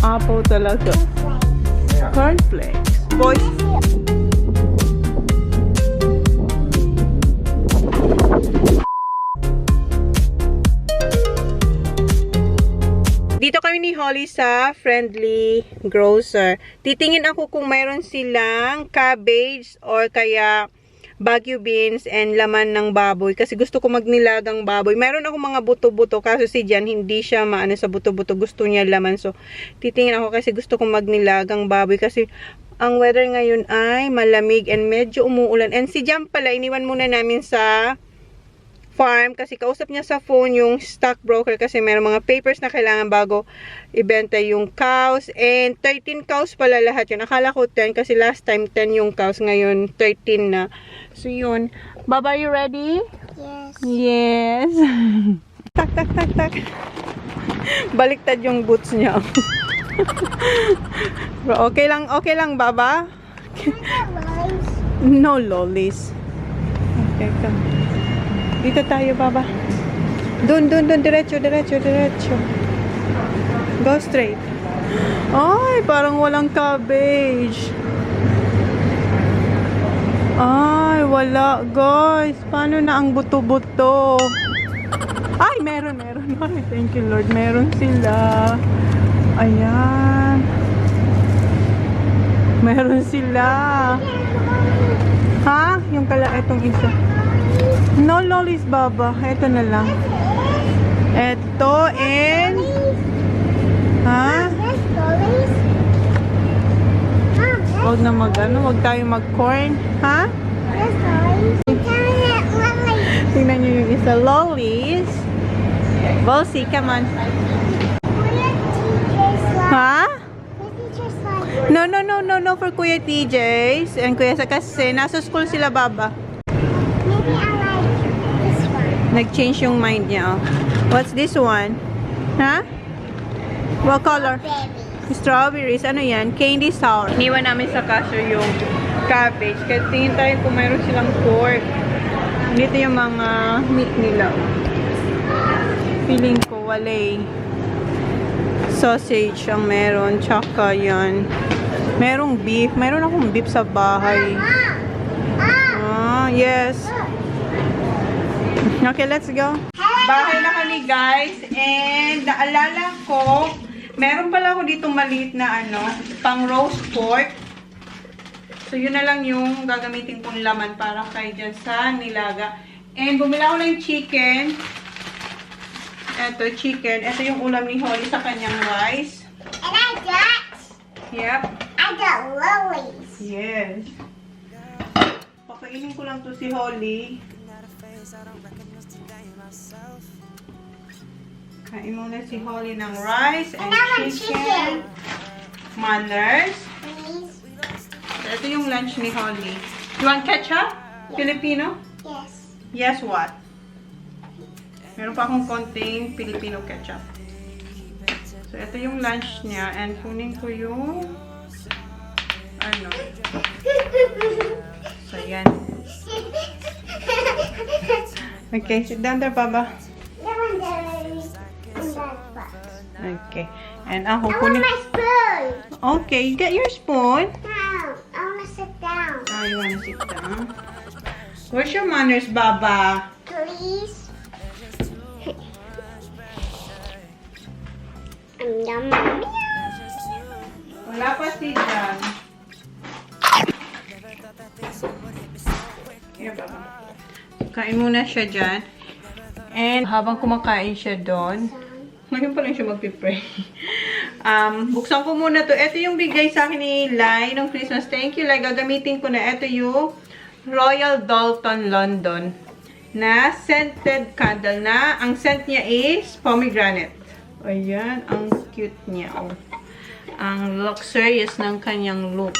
Apple talaga. Cornflakes. Boys. Dito kami ni Holly sa Friendly Grocer. Titingin ako kung mayroon silang cabbage or kaya Baguio beans and laman ng baboy. Kasi gusto ko magnilagang baboy. Mayroon ako mga buto-buto. Kaso si Jan, hindi siya maano sa buto-buto. Gusto niya laman. So, titingin ako kasi gusto ko magnilagang baboy. Kasi ang weather ngayon ay malamig and medyo umuulan. And si Jan pala, iniwan muna namin sa farm kasi kausap niya sa phone yung stockbroker kasi meron mga papers na kailangan bago ibenta yung cows, and 13 cows pala lahat yun. Akala ko 10 kasi last time 10 yung cows, ngayon 13 na. So yun. Baba, are you ready? Yes. Yes. Tak tak tak tak. Baliktad yung boots niya. Bro, okay lang Baba? No lollies. Okay, come. Dito tayo, Baba. Doon, diretso. Go straight. Ay, parang walang cabbage. Ay, wala, guys. Paano na ang buto-buto? Ay, meron. Ay, thank you, Lord. Meron sila. Ayan. Meron sila. Ha? Yung etong isa. No lollies, Baba. Ito na lang. Ito and... Ha? Huwag na huwag tayo mag-corn. Ha? Tingnan nyo yung isa. Lollies. Volsy, come on. Ha? No, for Kuya TJ's. And Kuya sa kasi nasa school sila, Baba. Nag-change yung mind niya. Oh. What's this one? Ha? What color? Strawberries. Ano yan? Candy sour. Iniwan namin sa cashier yung cabbage. Kaya tingin tayo kung mayroon silang pork. Dito yung mga meat nila. Feeling ko wala. Sausage ang meron. Tsaka yan. Merong beef. Meron akong beef sa bahay. Ah, yes. Okay, let's go. Bahay na kami, guys. And naalala ko, meron pala ako dito maliit na pang roast pork. So, yun na lang yung gagamitin kong laman para kay dyan sa nilaga. And bumila ko ng chicken. Ito, chicken. Ito yung ulam ni Holly sa kanyang rice. And I got... Yep. I got lollies. Yes. Pakainin ko lang to si Holly. Kain muna si Holly ng rice and chicken. Manners. Please. So, ito yung lunch ni Holly. You want ketchup? Yes. Filipino? Yes. Yes, what? Meron pa akong konting Filipino ketchup. So, ito yung lunch niya. And kunin ko yung So, yan. Okay, sit down there, Baba. Okay. And ako I want kunin. my spoon. Okay, get your spoon. No, I want to sit down. Ah, you wanna sit down? Where's your manners, Baba? Please. Yum. Wala pa si Jan. Here, Baba. Kain muna siya dyan. And habang kumakain siya doon, ngayon pa lang siya magpipray. Buksan ko muna to. Ito yung bigay sa akin ni Lai ng Christmas. Thank you, Lai. Gagamitin ko na. Ito yung Royal Dalton London na scented candle na. Ang scent niya is pomegranate. Ayan. Ang cute niya. Oh. Ang luxurious ng kanyang look.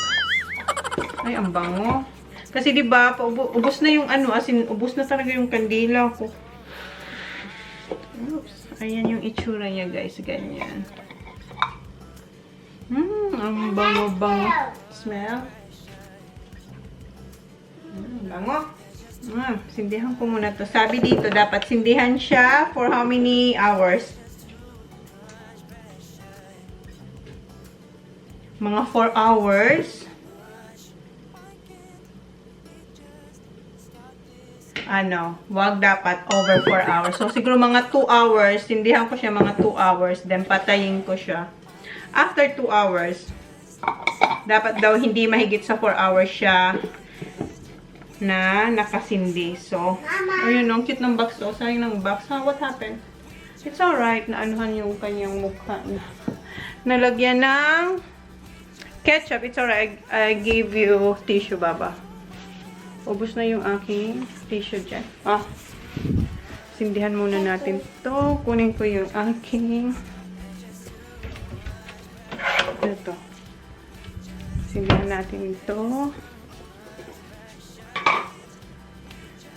Ay, ang bango. Kasi diba, ubos na yung as in, ubos na talaga yung kandila ko. Oops. Ayan yung itsura niya, guys. Ganyan. Ang bango-bango. Smell. Bango. Sindihan ko muna to. Sabi dito, dapat sindihan siya for how many hours? mga 4 hours. Wag dapat over 4 hours. So, siguro mga 2 hours, tindihan ko siya mga 2 hours, then patayin ko siya. After 2 hours, dapat daw hindi mahigit sa 4 hours siya na nakasindi. So, ayun, ang cute ng box. So, sayang ng box. What happened? It's alright na anuhan yung kanyang mukha na nalagyan ng ketchup. It's alright. I gave you tissue, Baba. Ubus na yung aking tissue dyan. Sindihan muna natin to. Kunin ko yung aking ito. Sindihan natin ito.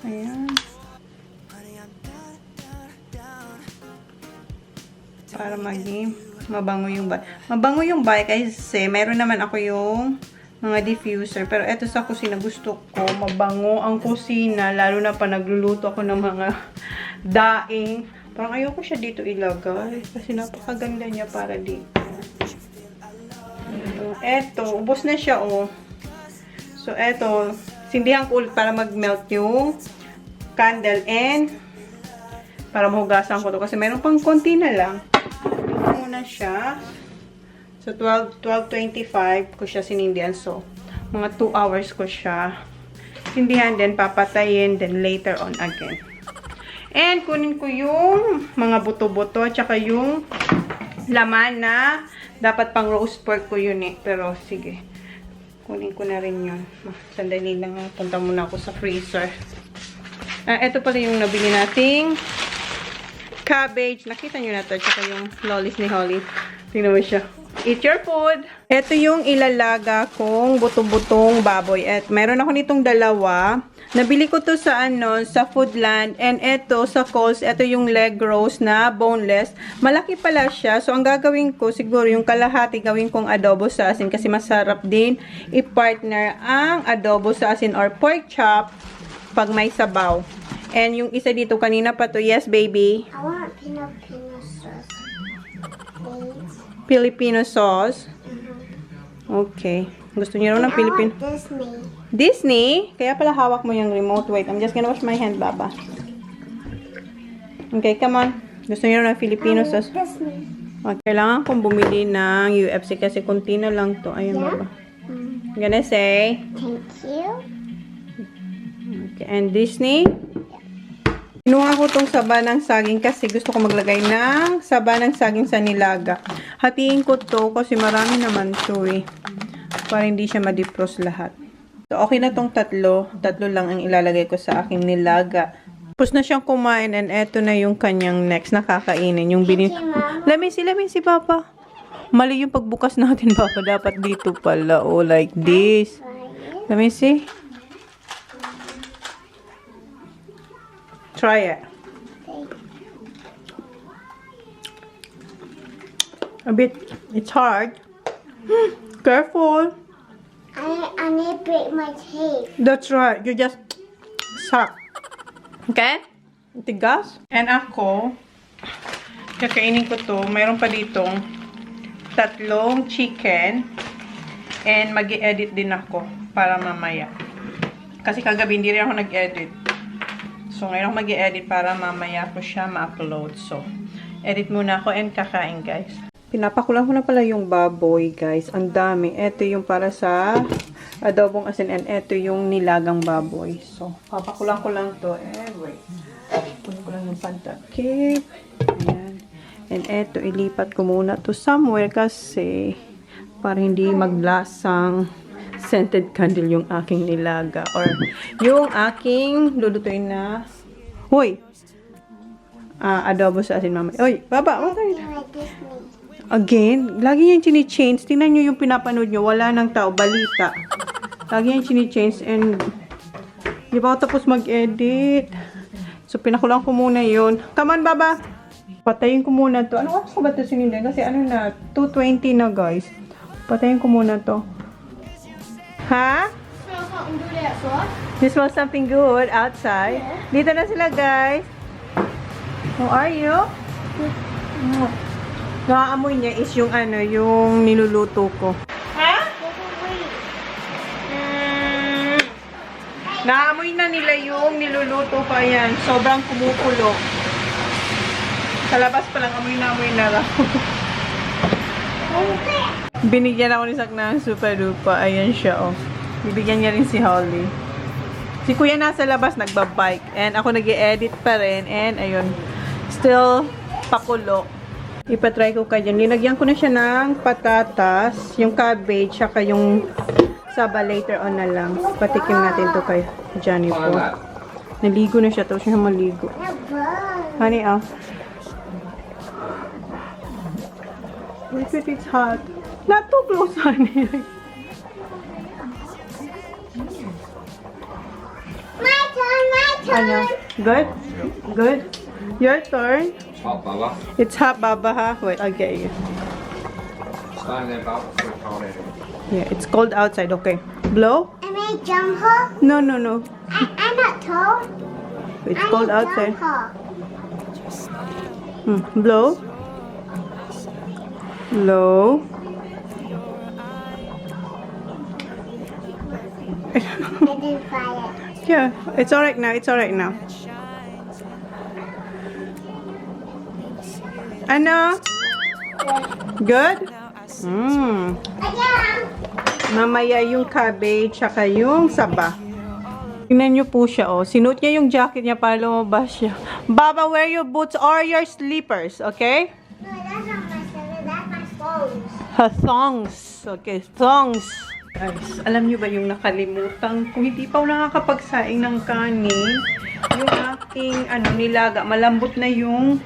Ayan. Para maging mabango yung bahay. Mabango yung bahay kasi meron naman ako yung mga diffuser. Pero eto sa kusina, gusto ko mabango ang kusina. Lalo na pa nagluluto ako ng mga daing. Parang ayoko siya dito ilagay. Kasi napakaganda niya para dito. Eto, ubos na siya, oh. So, eto, sindihan ko ulit para mag-melt yung candle and para mahugasan ko to. Kasi meron pang konti na lang. Ito muna siya. So, 12:25 ko siya sinindihan. So, mga 2 hours ko siya sindihan. Then, papatayin. Then, later on again. And, kunin ko yung mga buto-buto. Tsaka yung laman na dapat pang roast pork ko yun eh. Pero, sige. Kunin ko na rin yun. Sandali lang. Punta muna ako sa freezer. Ito pala yung nabili nating cabbage. Nakita nyo na to. Tsaka yung lollies ni Holly. Tingnan mo siya. Eat your food. Ito yung ilalaga kong buto-butong baboy. At meron ako nitong dalawa. Nabili ko to sa sa Foodland. And ito sa Coles, ito yung leg roast na boneless. Malaki pala siya. So ang gagawin ko siguro yung kalahati gawin kong adobo sa asin kasi masarap din i-partner ang adobo sa asin or pork chop pag may sabaw. And yung isa dito kanina pa to. Yes, baby. I want Filipino sauce. Please. Filipino sauce. Okay. Gusto niyo raw ng Filipino? Disney. Disney? Kaya pala hawak mo yung remote. Wait, I'm just gonna wash my hand, Baba. Okay, come on. Gusto niyo raw ng Filipino sauce? Disney. Okay, kailangan kong bumili ng UFC kasi konti na lang to. Ayun, Baba. I'm gonna say, Thank you. okay, and Disney. Kinuha ko tong saba ng saging kasi gusto ko maglagay ng saba ng saging sa nilaga. Hatiin ko to kasi marami naman to eh. Para hindi siya ma-defrost lahat. So, okay na tong tatlo. Tatlo lang ang ilalagay ko sa aking nilaga. Tapos na siyang kumain and eto na yung kanyang next na kakainin. Yung Let me see, Papa. Mali yung pagbukas natin, Papa. Dapat dito pala. Oh, like this. Let me see. Try it. A bit, it's hard. Careful. I need to break my teeth. That's right. You just suck. Okay? Tigas. And ako, kakainin ko to. Mayroon pa ditong 3 chicken. And mag-i-edit din ako para mamaya. Kasi kagabi hindi rin ako nag-edit. So, ngayon mag-i-edit para mamaya ko siya ma-upload. So, edit muna ako and kakain, guys. Pinapakulang ko na pala yung baboy, guys. Ang dami. Ito yung para sa adobong asin and ito yung nilagang baboy. So, papakulang ko lang to. Wait. Kunin ko lang yung pantakip. Ayan. And ito, ilipat ko muna to somewhere kasi para hindi maglasang scented candle yung aking nilaga or yung aking lulutuin na adobo sa asin mamaya. Oy, Baba, okay. Like Disney. Again, lagi niyang chini-change. Tingnan niyo yung pinapanood niyo, wala nang tao, balita. Lagi niyang chini-change and di ba ako tapos mag-edit. So, pinakulang ko muna yun. Come on, Baba. Patayin ko muna to. Ano oras ko ba ito sinindi? Kasi ano na, 2:20 na, guys. Patayin ko muna to. Ha? You smell something good outside. Dito na sila, guys. How are you? Nakaamoy niya is yung yung niluluto ko. Naamoy na nila yung niluluto ko. Ayan, sobrang kumukulo. Sa labas pa lang, amoy na raw. Binigyan ako ni Sak ng super dupa. Ayan siya, oh. Bibigyan niya rin si Holly. Si Kuya nasa labas, nagbabike. And ako nag-i-edit pa rin. And ayun, still pakulo. Ipatry ko kayo. Linagyan ko na siya ng patatas, yung cabbage, saka yung saba later on na lang. Patikim natin to kay Johnny po. Naligo na siya. Tapos siya maligo. Honey, ah. Wait, it's hot. Not too close, honey. My turn. Ano? Good? Good? Your turn? Hot Baba. It's hot, Baba, ha? Wait, I'll get you. Stand there, Baba. It's cold in. Yeah, it's cold outside. Okay. Blow? Am I jumper? No. I'm not tall. It's I'm cold a outside. jumper. Blow? Blow? I didn't fire it. Yeah, it's alright now. It's alright now. Ano? Good? Again. Mamaya yung cabbage, tsaka yung saba. Tingnan niyo po siya, oh. Sinuot niya yung jacket niya para lumabas siya. Baba, wear your boots or your slippers, okay? No, that's not my slippers. That's my clothes. Her thongs. Okay, thongs. Guys, alam niyo ba yung nakalimutan? Kung hindi pa ako nakakapagsaing ng kanin, yung aking nilaga, malambot na yung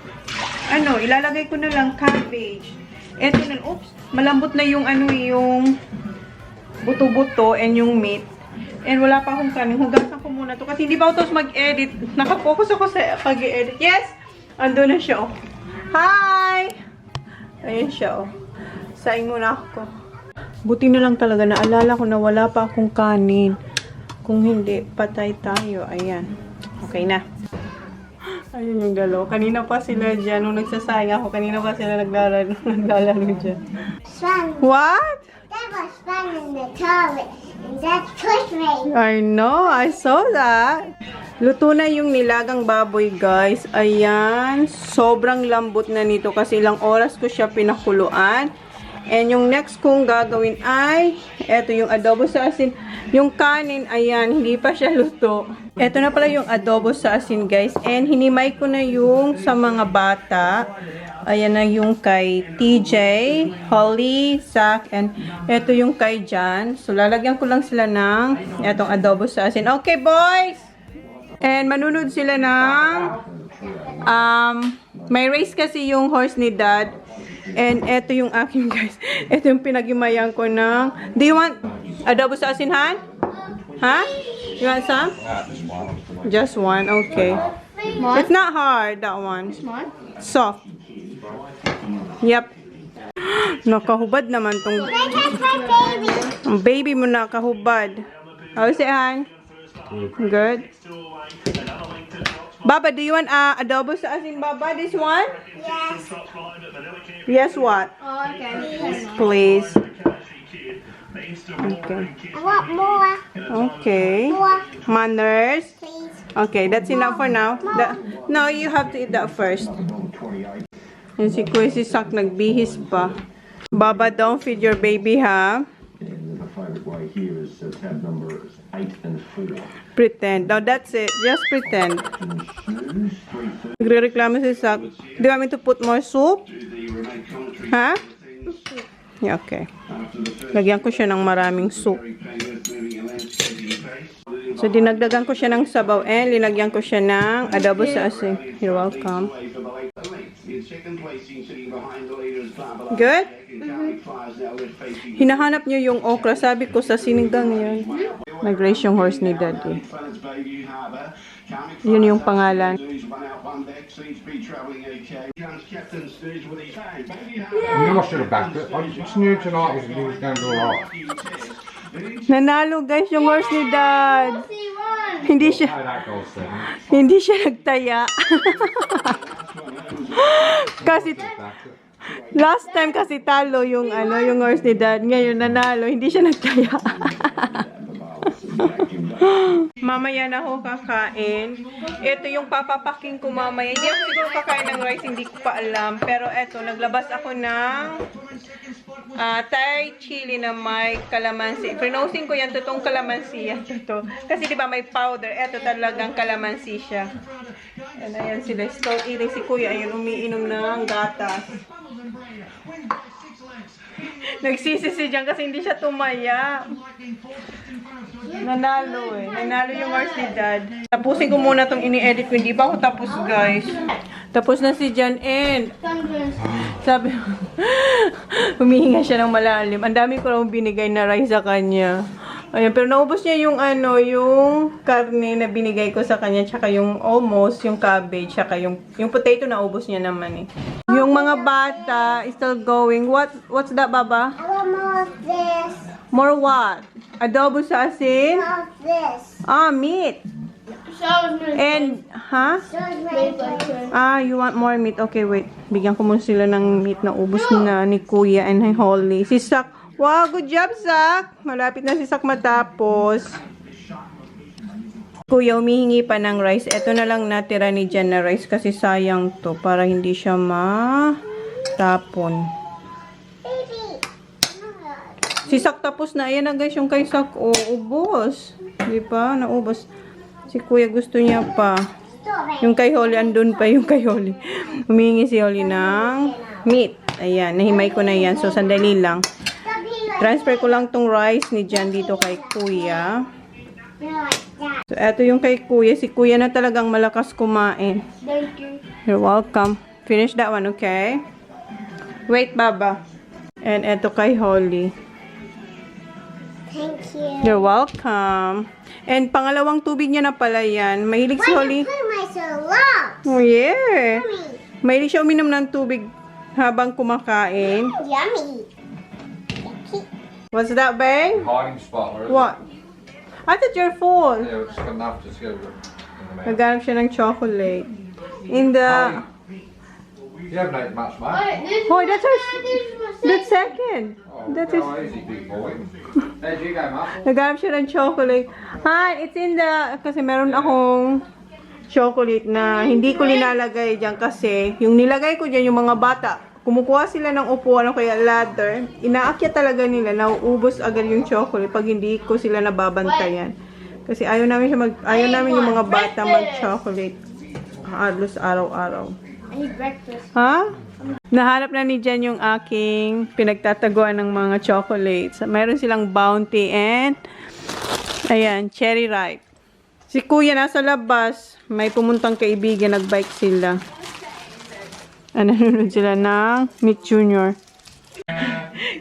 ilalagay ko na lang cabbage. Eto na, oops, malambot na yung yung buto-buto and yung meat. And wala pa akong kanin. Hugasan ko muna to kasi hindi pa ako tapos mag-edit. Nakafocus ako sa pag-edit. Yes! Ando na siya, oh. Hi! Ayan siya, oh. Saing muna ako. Buti na lang talaga naalala ko na wala pa akong kanin. Kung hindi, patay tayo. Ayan. Okay na. Ayun yung dalawa. Kanina pa sila dyan. Nung nagsasayang ako, kanina pa sila naglalaro dyan. Swan. What? That was fun in the toilet. And that's push me. I know. I saw that. Luto na yung nilagang baboy, guys. Ayan. Sobrang lambot na nito kasi ilang oras ko siya pinakuluan. And yung next kong gagawin ay, eto yung adobo sa asin. Yung kanin, ayan, hindi pa siya luto. Eto na pala yung adobo sa asin, guys. And hinimay ko na yung sa mga bata. Ayan na yung kay TJ, Holly, Zach, and eto yung kay Jan. So, lalagyan ko lang sila ng etong adobo sa asin. Okay, boys! And manunod sila ng may race kasi yung horse ni Dad. And eto yung akin, guys. Eto yung pinag-imayan ko ng... Do you want adobo sa asin, Han? Huh? You want some? Just one, okay. It's not hard, that one. Soft. Yep. Nakahubad naman tong... I touch my baby. Ang baby mo nakahubad. How's it, Han? Good. Baba, do you want adobo sa asin, Baba? This one? Yes. Yes, what? Oh, okay. Please. Okay. I want more. Okay. More, Manners. please. Okay, that's enough for now. No, you have to eat that first. Yan si Kuya si Sak nagbihis pa. Baba, don't feed your baby, ha? And the private way here is tab number 8 and 4. Pretend. No, that's it. Just pretend. Nagre-reklamo si Sak. Do you want me to put more soup? Ha? Yeah, okay. Lagyan ko siya ng maraming soup. So, dinagdagan ko siya ng sabaw and linagyan ko siya ng adobo sa asin. You're welcome. Good? Hinahanap niyo yung okra. Sabi ko sa sinigang yun. Nag-race yung horse ni Daddy. Yun yung pangalan. I knew I should have backed it. I just knew tonight was going to go alright. Nanalo, guys, yung horse ni Dad. Hindi siya How that goes then. hindi siya nagtaya. Kasi Backed it. last time kasi talo yung yung horse ni Dad. Ngayon nanalo, hindi siya nagtaya. Mamaya na ako kakain. Ito yung papapaking ko mamaya. Hindi ako siguro kakain ng rice, hindi ko pa alam. Pero ito, naglabas ako ng Thai chili na may kalamansi. Prinosin ko yan, totoong kalamansi yan. Ito. Kasi di ba may powder. Ito talagang kalamansi siya. Ayan sila. Stone eating si Kuya. Ayun, umiinom ng gatas. Nagsisi si Jan kasi hindi siya tumaya. Nanalo eh. Nanalo yung Mars ni Dad. Tapusin ko muna itong ini-edit ko. Hindi pa ako tapos, guys. Tapos na si Jan and sabi, humihinga siya ng malalim. Ang dami ko raw binigay na rice sa kanya. Ayan, pero naubos niya yung yung karne na binigay ko sa kanya, tsaka yung almost, yung cabbage, tsaka yung potato naubos niya naman eh. Yung mga bata is still going. What's that, Baba? I want more of this. More what? Adobo sa asin? More of this. Meat. And, Shows my you want more meat? Okay, wait. Bigyan ko muna sila ng meat na ubos na ni Kuya and ni Holly. Si Sak. Wow, good job, Sak. Malapit na si Sak matapos. Kuya, humihingi pa ng rice. Ito na lang natira ni Jan na rice kasi sayang to para hindi siya matapon. baby. Si Sak tapos na. Ayan na guys, yung kay Sak. Oh, ubos. Di ba? Naubos. Si Kuya gusto niya pa. Stop it. Yung kay Holly, andun pa yung kay Holly. Humihingi si Holly ng meat. Ayan, nahimay ko na yan. So, sandali lang. Stop being like Transfer ko lang tong rice ni Jan dito kay Kuya. that. So, eto yung kay Kuya. Si Kuya na talagang malakas kumain. Thank you. You're welcome. Finish that one, okay? Wait, Baba. And eto kay Holly. Thank you. You're welcome. And pangalawang tubig niya na pala yan. Mahilig si Why Holly. you put myself up? Oh, yeah. Yummy. Mahilig siya uminom ng tubig habang kumakain. Yummy. What's that, babe? Hiding spot. Where is What? I thought you're full. it? Yeah, we're just gonna have to go in a minute. Naghanap siya ng chocolate. In the... You haven't ate much, mate. Oh, that's our... That's second. Oh, That go is... easy, big boy. There you go, mate. Naghanap siya ng chocolate. Hi, it's in the... Kasi meron akong chocolate na hindi ko nilalagay dyan kasi yung nilagay ko dyan yung mga bata. Kumukuha sila ng upuan o kaya ladder. Inaakyat talaga nila. Nauubos agad yung chocolate pag hindi ko sila nababantayan. Kasi ayaw namin yung mga bata mag-chocolate. Halos araw-araw. I need breakfast. Ha? Nahanap na ni Jen yung aking pinagtataguan ng mga chocolates. Meron silang Bounty and ayan, Cherry Ripe. Si Kuya nasa labas. May pumuntang kaibigan, nagbike sila. Nanonood sila ng Nick Jr.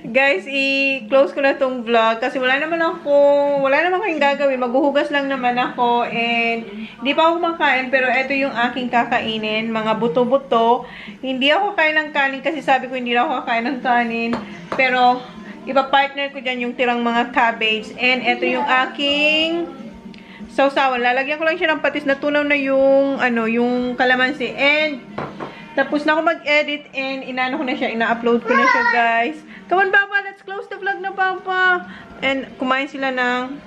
Guys, i-close ko na tong vlog kasi wala naman kayong gagawin. Maghuhugas lang naman ako and hindi pa ako kumakain pero ito yung aking kakainin. Mga buto-buto. Hindi ako kain ng kanin kasi sabi ko hindi na ako kakain ng kanin. Pero ipapartner ko dyan yung tirang mga cabbage and ito yung aking sausawan. Lalagyan ko lang siya ng patis. Natunaw na yung yung kalamansi and tapos na ako mag-edit and inano ko na siya, ina-upload ko na siya, guys. Come on, Papa, let's close the vlog na, Papa. And kumain sila ng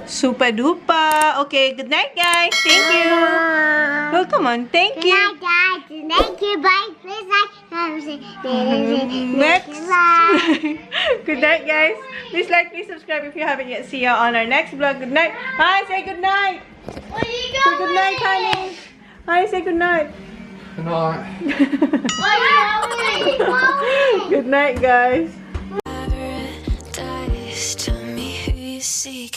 supa-dupa. Okay, good night, guys. Thank you. Oh, come on. Thank you. Good night, guys. Thank you. Bye. Please like, Next. Good night, guys. Please like, please subscribe if you haven't yet. See you on our next vlog. Good night. Hi, say good night. Where you Say good night, honey. Hi, say good night. Good night. Good night, guys. Paradise, tell me who you seek.